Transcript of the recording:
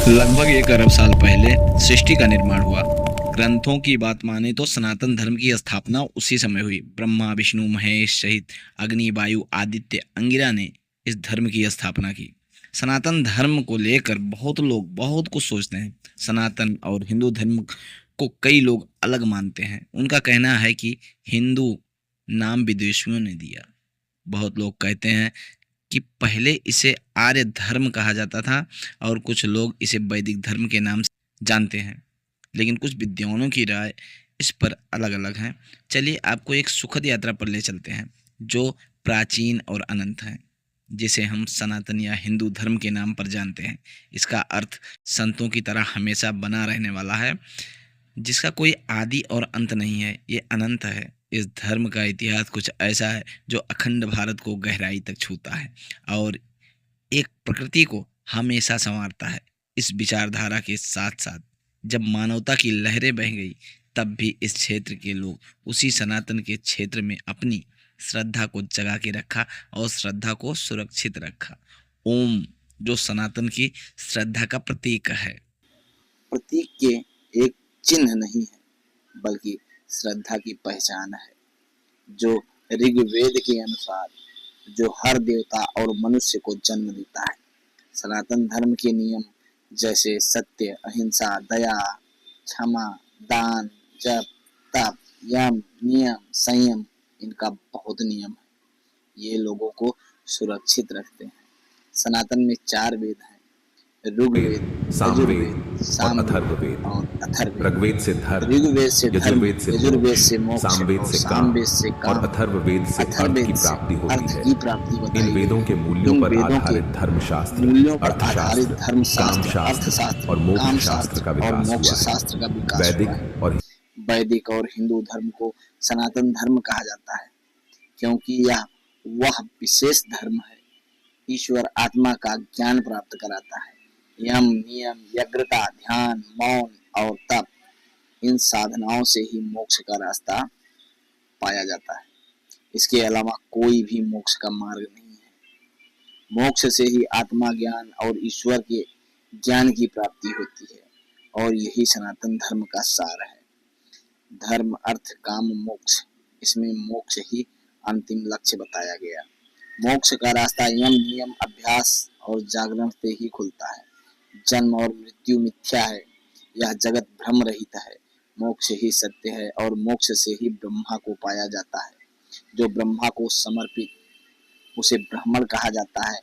लगभग 1 अरब साल पहले सृष्टि का निर्माण हुआ। ग्रंथों की बात माने तो सनातन धर्म की स्थापना उसी समय हुई। ब्रह्मा, विष्णु, महेश सहित अग्नि, वायु, आदित्य, अंगिरा ने इस धर्म की स्थापना की। सनातन धर्म को लेकर बहुत लोग बहुत कुछ सोचते हैं। सनातन और हिंदू धर्म को कई लोग अलग मानते हैं। उनका कहना है कि हिंदू नाम विदेशियों ने दिया। बहुत लोग कहते हैं कि पहले इसे आर्य धर्म कहा जाता था और कुछ लोग इसे वैदिक धर्म के नाम से जानते हैं। लेकिन कुछ विद्वानों की राय इस पर अलग-अलग है। चलिए आपको एक सुखद यात्रा पर ले चलते हैं जो प्राचीन और अनंत है, जिसे हम सनातन या हिंदू धर्म के नाम पर जानते हैं। इसका अर्थ संतों की तरह हमेशा बना रहने वाला है, जिसका कोई आदि और अंत नहीं है। ये अनंत है। इस धर्म का इतिहास कुछ ऐसा है जो अखंड भारत को गहराई तक छूता है और एक प्रकृति को हमेशा संवारता है। इस विचारधारा के साथ साथ जब मानवता की लहरें बह गई, तब भी इस क्षेत्र के लोग उसी सनातन के क्षेत्र में अपनी श्रद्धा को जगा के रखा और श्रद्धा को सुरक्षित रखा। ओम, जो सनातन की श्रद्धा का प्रतीक है। प्रतीक के एक चिन्ह नहीं है, बल्कि श्रद्धा की पहचान है, जो ऋग्वेद के अनुसार जो हर देवता और मनुष्य को जन्म देता है। सनातन धर्म के नियम जैसे सत्य, अहिंसा, दया, क्षमा, दान, जप, तप, यम, नियम, संयम, इनका बहुत नियम है। ये लोगों को सुरक्षित रखते हैं। सनातन में 4 वेद हैं: ऋग्वेद, सामवेद यजुर्वेद, और सामवेद अथर्ववेद। और अथर्ववेद। ऋग्वेद से धर्म, ऋग्वेद से धर्म, यजुर्वेद से यजुर्वेद मोक्ष, से मोक्ष सामवेद और से काम सामवेद से और काम, अथर्ववेद से अर्थ अथर्ववेद की से प्राप्ति होती अर्थ है। की प्राप्ति इन बताई वेदों गई के है। मूल्यों इन पर वेदों के आधारित धर्मशास्त्र, मूल्यों पर आधारित अर्थशास्त्र, धर्मशास्त्र, कामशास्त्र अर्थशास्त्र, और मोक्ष शास्त्र कामशास्त्र का और विकास मोक्ष हुआ है। शास्त्र का विकास हुआ है। वैदिक और वैदिक और हिंदू धर्म को सनातन धर्म कहा जाता है, क्योंकि यह वह विशेष धर्म है ईश्वर आत्मा का ज्ञान प्राप्त कराता है। यम, नियम, यज्ञता, ध्यान, मौन और तप, इन साधनाओं से ही मोक्ष का रास्ता पाया जाता है। इसके अलावा कोई भी मोक्ष का मार्ग नहीं है। मोक्ष से ही आत्मा ज्ञान और ईश्वर के ज्ञान की प्राप्ति होती है और यही सनातन धर्म का सार है। धर्म, अर्थ, काम, मोक्ष, इसमें मोक्ष ही अंतिम लक्ष्य बताया गया। मोक्ष का रास्ता यम, नियम, अभ्यास और जागरण से ही खुलता है। जन्म और मृत्यु मिथ्या है, यह जगत भ्रम रहित है। मोक्ष ही सत्य है और मोक्ष से ही ब्रह्मा को पाया जाता है। जो ब्रह्मा को समर्पित, उसे ब्राह्मण कहा जाता है